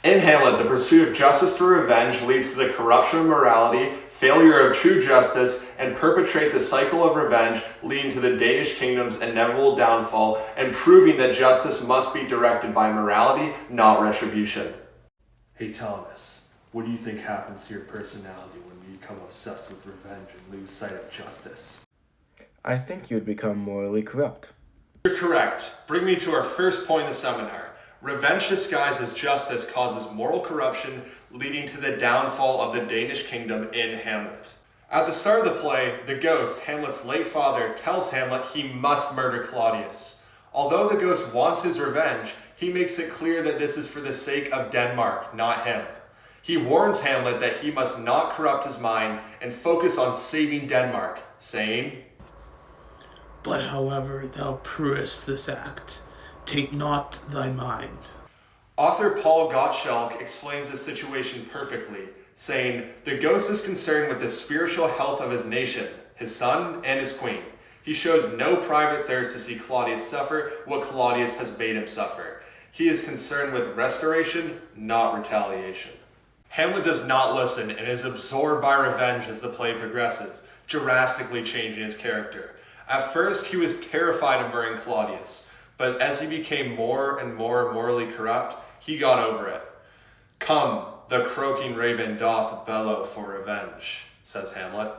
In Hamlet, the pursuit of justice through revenge leads to the corruption of morality, failure of true justice, and perpetrates a cycle of revenge leading to the Danish kingdom's inevitable downfall and proving that justice must be directed by morality, not retribution. Hey Thomas, what do you think happens to your personality when you become obsessed with revenge and lose sight of justice? I think you'd become morally corrupt. You're correct. Bring me to our first point in the seminar. Revenge disguised as justice causes moral corruption, leading to the downfall of the Danish kingdom in Hamlet. At the start of the play, the ghost, Hamlet's late father, tells Hamlet he must murder Claudius. Although the ghost wants his revenge, he makes it clear that this is for the sake of Denmark, not him. He warns Hamlet that he must not corrupt his mind and focus on saving Denmark, saying, "But however thou pruest this act, take not thy mind." Author Paul Gottschalk explains the situation perfectly, saying, the ghost is concerned with the spiritual health of his nation, his son, and his queen. He shows no private thirst to see Claudius suffer what Claudius has made him suffer. He is concerned with restoration, not retaliation. Hamlet does not listen and is absorbed by revenge as the play progresses, drastically changing his character. At first, he was terrified of murdering Claudius, but as he became more and more morally corrupt, he got over it. "Come, the croaking raven doth bellow for revenge," says Hamlet.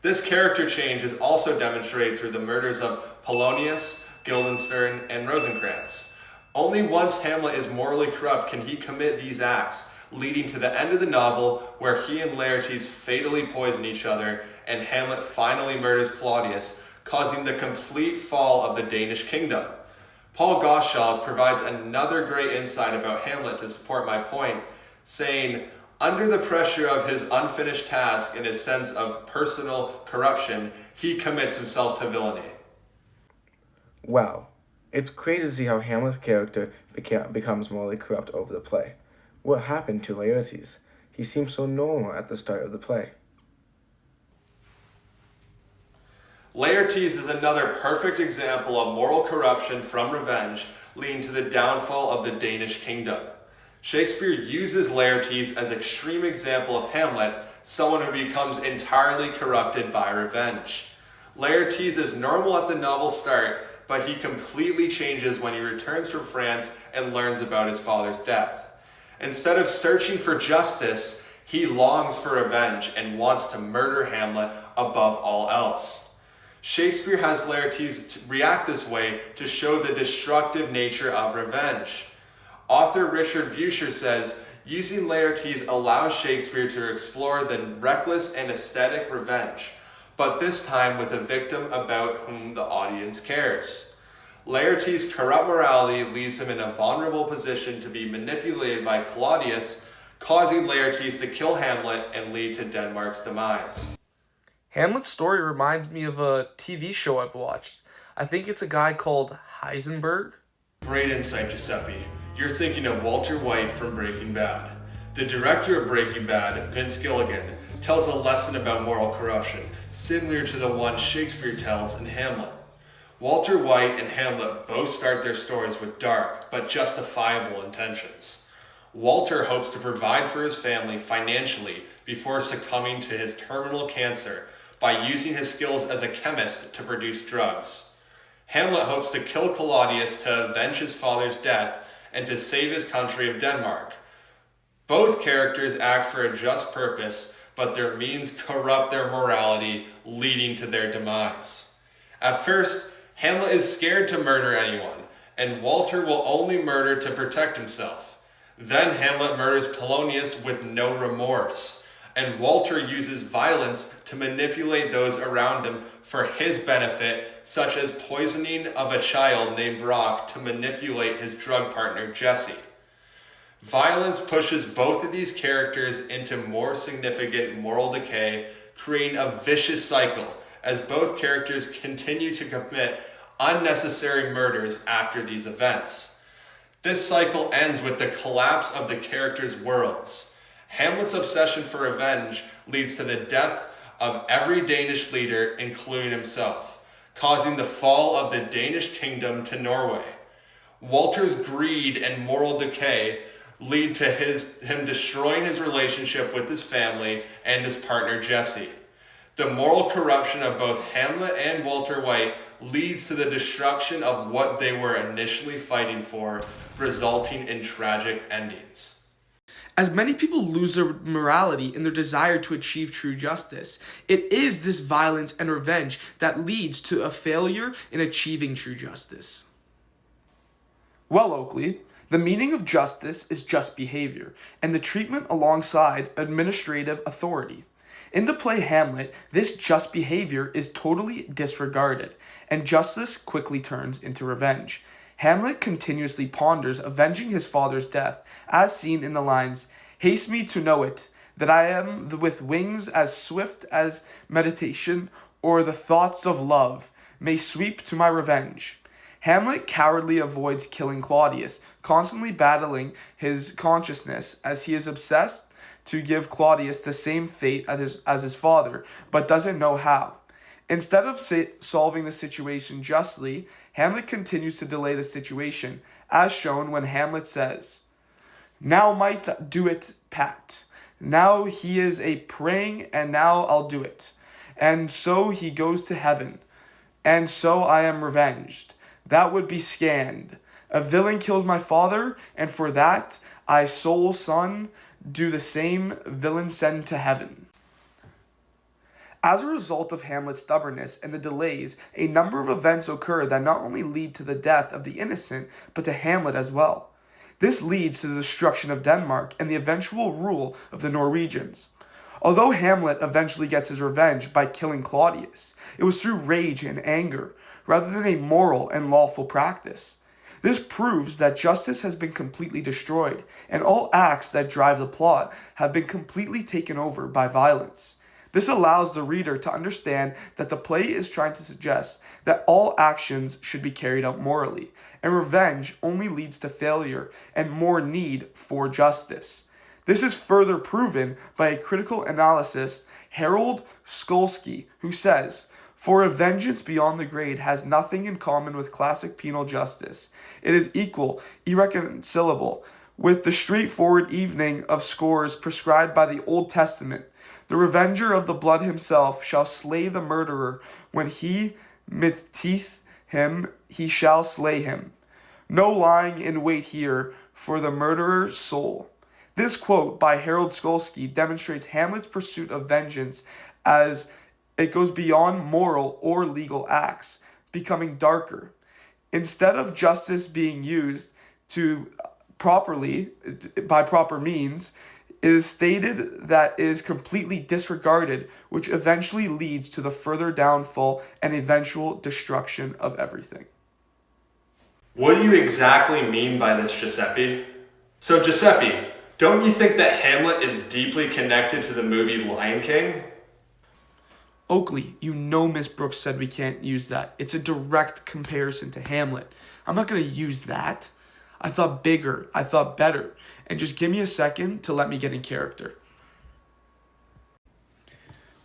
This character change is also demonstrated through the murders of Polonius, Guildenstern, and Rosencrantz. Only once Hamlet is morally corrupt can he commit these acts, leading to the end of the novel where he and Laertes fatally poison each other and Hamlet finally murders Claudius, causing the complete fall of the Danish kingdom. Paul Gottschalk provides another great insight about Hamlet to support my point, saying, under the pressure of his unfinished task and his sense of personal corruption, he commits himself to villainy. Wow, it's crazy to see how Hamlet's character becomes morally corrupt over the play. What happened to Laertes? He seemed so normal at the start of the play. Laertes is another perfect example of moral corruption from revenge, leading to the downfall of the Danish kingdom. Shakespeare uses Laertes as an extreme example of Hamlet, someone who becomes entirely corrupted by revenge. Laertes is normal at the novel's start, but he completely changes when he returns from France and learns about his father's death. Instead of searching for justice, he longs for revenge and wants to murder Hamlet above all else. Shakespeare has Laertes react this way to show the destructive nature of revenge. Author Richard Buescher says, using Laertes allows Shakespeare to explore the reckless and aesthetic revenge, but this time with a victim about whom the audience cares. Laertes' corrupt morality leaves him in a vulnerable position to be manipulated by Claudius, causing Laertes to kill Hamlet and lead to Denmark's demise. Hamlet's story reminds me of a TV show I've watched. I think it's a guy called Heisenberg. Great insight, Giuseppe. You're thinking of Walter White from Breaking Bad. The director of Breaking Bad, Vince Gilligan, tells a lesson about moral corruption, similar to the one Shakespeare tells in Hamlet. Walter White and Hamlet both start their stories with dark but justifiable intentions. Walter hopes to provide for his family financially before succumbing to his terminal cancer by using his skills as a chemist to produce drugs. Hamlet hopes to kill Claudius to avenge his father's death and to save his country of Denmark. Both characters act for a just purpose, but their means corrupt their morality, leading to their demise. At first, Hamlet is scared to murder anyone, and Walter will only murder to protect himself. Then Hamlet murders Polonius with no remorse, and Walter uses violence to manipulate those around him for his benefit, such as poisoning of a child named Brock to manipulate his drug partner Jesse. Violence pushes both of these characters into more significant moral decay, creating a vicious cycle as both characters continue to commit unnecessary murders after these events. This cycle ends with the collapse of the characters' worlds. Hamlet's obsession for revenge leads to the death of every Danish leader, including himself, causing the fall of the Danish kingdom to Norway. Walter's greed and moral decay lead to him destroying his relationship with his family and his partner Jesse. The moral corruption of both Hamlet and Walter White leads to the destruction of what they were initially fighting for, resulting in tragic endings. As many people lose their morality in their desire to achieve true justice, it is this violence and revenge that leads to a failure in achieving true justice. Well, Oakley, the meaning of justice is just behavior, and the treatment alongside administrative authority. In the play Hamlet, this just behavior is totally disregarded, and justice quickly turns into revenge. Hamlet continuously ponders avenging his father's death, as seen in the lines, "Haste me to know it, that I am with wings as swift as meditation, or the thoughts of love may sweep to my revenge." Hamlet cowardly avoids killing Claudius, constantly battling his consciousness as he is obsessed to give Claudius the same fate as his father, but doesn't know how. Instead of solving the situation justly, Hamlet continues to delay the situation, as shown when Hamlet says, "Now might do it, Pat. Now he is a praying, and now I'll do it. And so he goes to heaven. And so I am revenged. That would be scanned. A villain kills my father, and for that I sole son do the same villain send to heaven." As a result of Hamlet's stubbornness and the delays, a number of events occur that not only lead to the death of the innocent, but to Hamlet as well. This leads to the destruction of Denmark and the eventual rule of the Norwegians. Although Hamlet eventually gets his revenge by killing Claudius, it was through rage and anger, rather than a moral and lawful practice. This proves that justice has been completely destroyed, and all acts that drive the plot have been completely taken over by violence. This allows the reader to understand that the play is trying to suggest that all actions should be carried out morally, and revenge only leads to failure and more need for justice. This is further proven by a critical analyst, Harold Skolsky, who says, "For a vengeance beyond the grade has nothing in common with classic penal justice. It is irreconcilable with the straightforward evening of scores prescribed by the Old Testament. The revenger of the blood himself shall slay the murderer. When he meeteth him, he shall slay him. No lying in wait here for the murderer's soul." This quote by Harold Skolsky demonstrates Hamlet's pursuit of vengeance as it goes beyond moral or legal acts, becoming darker. Instead of justice being used by proper means, it is stated that it is completely disregarded, which eventually leads to the further downfall and eventual destruction of everything. What do you exactly mean by this, Giuseppe? So Giuseppe, don't you think that Hamlet is deeply connected to the movie Lion King? Oakley, you know Miss Brooks said we can't use that. It's a direct comparison to Hamlet. I'm not going to use that. I thought bigger. I thought better. And just give me a second to let me get in character.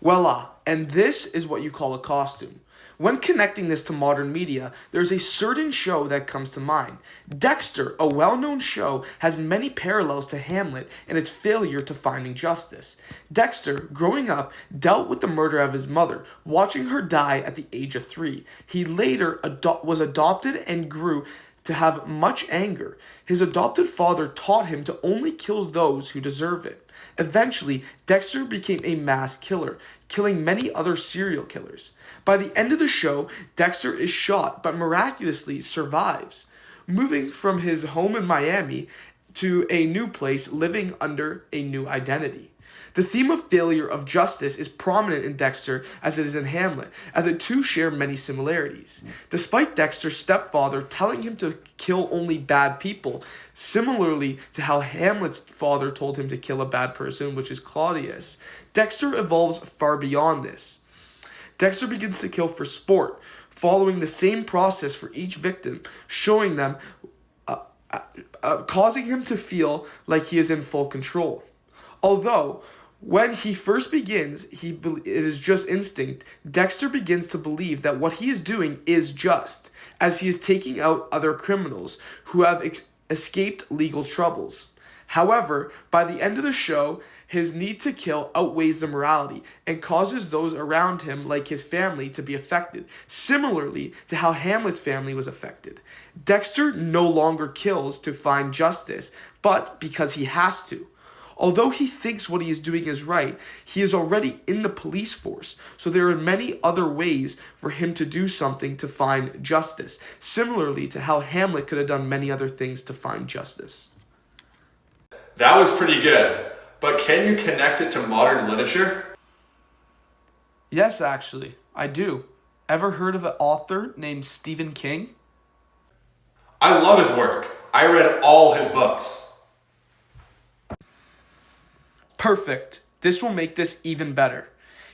Voila, and this is what you call a costume. When connecting this to modern media, there's a certain show that comes to mind. Dexter, a well-known show, has many parallels to Hamlet and its failure to finding justice. Dexter, growing up, dealt with the murder of his mother, watching her die at the age of 3. He later was adopted and grew to have much anger. His adopted father taught him to only kill those who deserve it. Eventually, Dexter became a mass killer, killing many other serial killers. By the end of the show, Dexter is shot but miraculously survives, moving from his home in Miami to a new place, living under a new identity. The theme of failure of justice is prominent in Dexter as it is in Hamlet, and the two share many similarities. Despite Dexter's stepfather telling him to kill only bad people, similarly to how Hamlet's father told him to kill a bad person, which is Claudius, Dexter evolves far beyond this. Dexter begins to kill for sport, following the same process for each victim, showing them, causing him to feel like he is in full control. Although, when he first begins, it is just instinct, Dexter begins to believe that what he is doing is just, as he is taking out other criminals who have escaped legal troubles. However, by the end of the show, his need to kill outweighs the morality and causes those around him, like his family, to be affected, similarly to how Hamlet's family was affected. Dexter no longer kills to find justice, but because he has to. Although he thinks what he is doing is right, he is already in the police force, so there are many other ways for him to do something to find justice, similarly to how Hamlet could have done many other things to find justice. That was pretty good, but can you connect it to modern literature? Yes, actually, I do. Ever heard of an author named Stephen King? I love his work. I read all his books. Perfect. This will make this even better.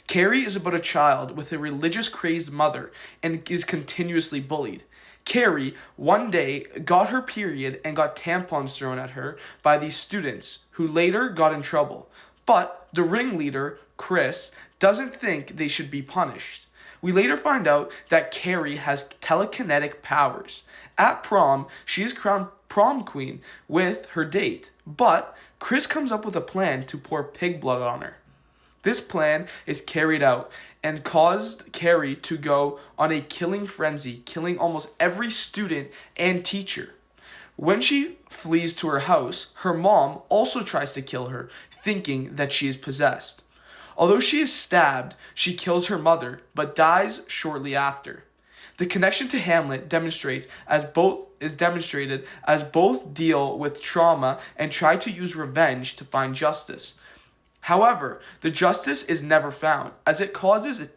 Carrie is about a child with a religious crazed mother and is continuously bullied. Carrie, one day, got her period and got tampons thrown at her by these students, who later got in trouble. But the ringleader, Chris, doesn't think they should be punished. We later find out that Carrie has telekinetic powers. At prom, she is crowned prom queen with her date, but Chris comes up with a plan to pour pig blood on her. This plan is carried out and caused Carrie to go on a killing frenzy, killing almost every student and teacher. When she flees to her house, her mom also tries to kill her, thinking that she is possessed. Although she is stabbed, she kills her mother, but dies shortly after. The connection to Hamlet is demonstrated as both deal with trauma and try to use revenge to find justice. However, the justice is never found, as it causes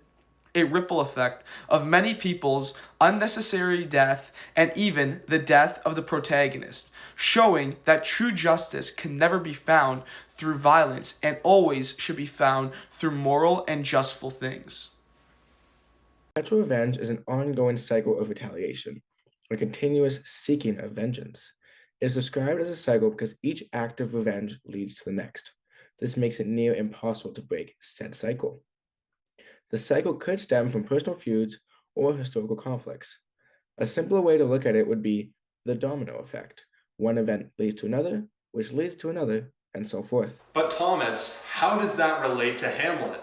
a ripple effect of many people's unnecessary death and even the death of the protagonist, showing that true justice can never be found through violence and always should be found through moral and justful things. Perpetual revenge is an ongoing cycle of retaliation, a continuous seeking of vengeance. It is described as a cycle because each act of revenge leads to the next. This makes it near impossible to break said cycle. The cycle could stem from personal feuds or historical conflicts. A simpler way to look at it would be the domino effect. One event leads to another, which leads to another, and so forth. But Thomas, how does that relate to Hamlet?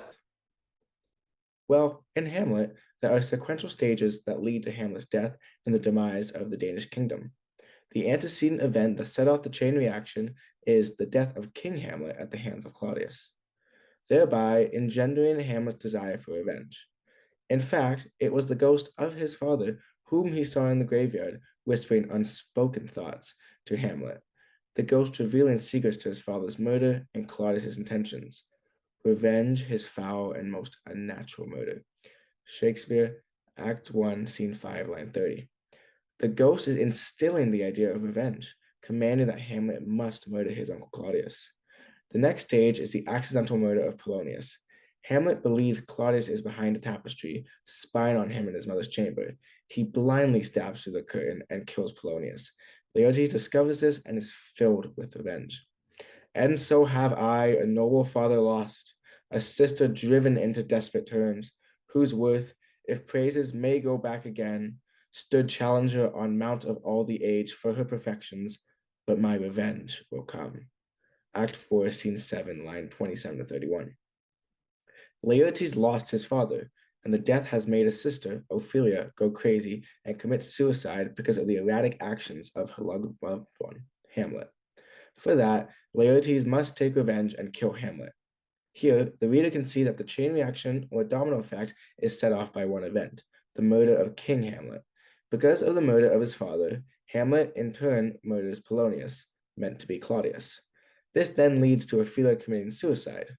Well, in Hamlet, there are sequential stages that lead to Hamlet's death and the demise of the Danish kingdom. The antecedent event that set off the chain reaction is the death of King Hamlet at the hands of Claudius, thereby engendering Hamlet's desire for revenge. In fact, it was the ghost of his father whom he saw in the graveyard whispering unspoken thoughts to Hamlet, the ghost revealing secrets to his father's murder and Claudius's intentions. Revenge, his foul and most unnatural murder. Shakespeare, Act 1, Scene 5, line 30. The ghost is instilling the idea of revenge, commanding that Hamlet must murder his uncle Claudius. The next stage is the accidental murder of Polonius. Hamlet believes Claudius is behind a tapestry, spying on him in his mother's chamber. He blindly stabs through the curtain and kills Polonius. Laertes discovers this and is filled with revenge. And so have I, a noble father lost, a sister driven into desperate terms, whose worth, if praises may go back again, stood challenger on mount of all the age for her perfections, but my revenge will come. Act 4, Scene 7, line 27 to 31. Laertes lost his father, and the death has made his sister, Ophelia, go crazy and commit suicide because of the erratic actions of her loved one, Hamlet. For that, Laertes must take revenge and kill Hamlet. Here, the reader can see that the chain reaction or domino effect is set off by one event, the murder of King Hamlet. Because of the murder of his father, Hamlet in turn murders Polonius, meant to be Claudius. This then leads to Ophelia committing suicide.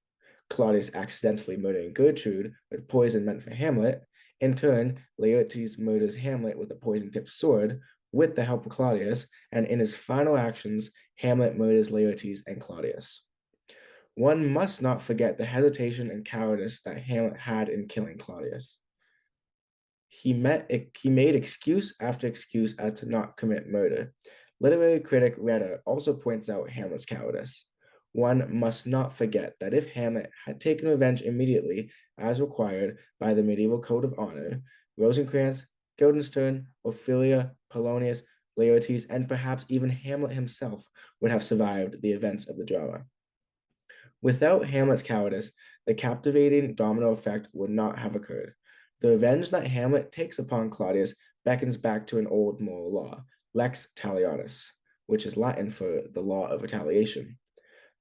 Claudius accidentally murdering Gertrude with poison meant for Hamlet. In turn, Laertes murders Hamlet with a poison-tipped sword with the help of Claudius, and in his final actions, Hamlet murders Laertes and Claudius. One must not forget the hesitation and cowardice that Hamlet had in killing Claudius. He made excuse after excuse as to not commit murder. Literary critic Retta also points out Hamlet's cowardice. One must not forget that if Hamlet had taken revenge immediately, as required by the medieval code of honor, Rosencrantz, Guildenstern, Ophelia, Polonius, Laertes, and perhaps even Hamlet himself would have survived the events of the drama. Without Hamlet's cowardice, the captivating domino effect would not have occurred. The revenge that Hamlet takes upon Claudius beckons back to an old moral law, lex talionis, which is Latin for the law of retaliation.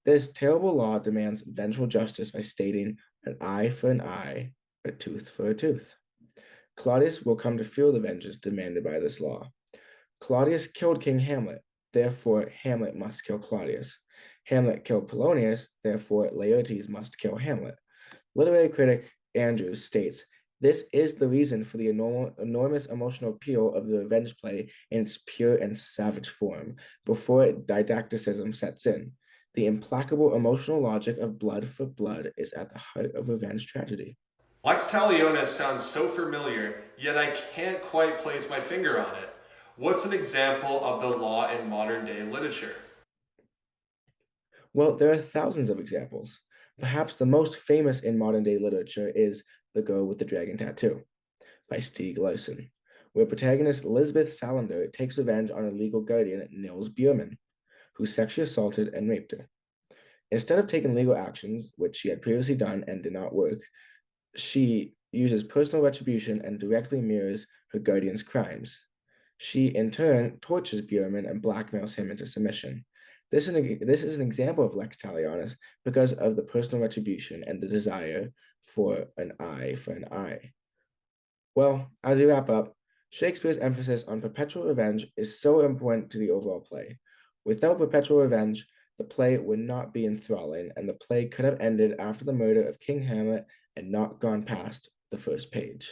This terrible law demands vengeful justice by stating an eye for an eye, a tooth for a tooth. Claudius will come to feel the vengeance demanded by this law. Claudius killed King Hamlet, therefore Hamlet must kill Claudius. Hamlet killed Polonius, therefore Laertes must kill Hamlet. Literary critic Andrews states, this is the reason for the enormous emotional appeal of the revenge play in its pure and savage form, before didacticism sets in. The implacable emotional logic of blood for blood is at the heart of revenge tragedy. Lex talionis sounds so familiar, yet I can't quite place my finger on it. What's an example of the law in modern day literature? Well, there are thousands of examples. Perhaps the most famous in modern day literature is The Girl with the Dragon Tattoo by Stieg Larsson, where protagonist Lisbeth Salander takes revenge on her legal guardian, Nils Björman, who sexually assaulted and raped her. Instead of taking legal actions, which she had previously done and did not work, she uses personal retribution and directly mirrors her guardian's crimes. She, in turn, tortures Björman and blackmails him into submission. This is an example of lex talionis because of the personal retribution and the desire for an eye for an eye. Well, as we wrap up, Shakespeare's emphasis on perpetual revenge is so important to the overall play. Without perpetual revenge, the play would not be enthralling, and the play could have ended after the murder of King Hamlet and not gone past the first page.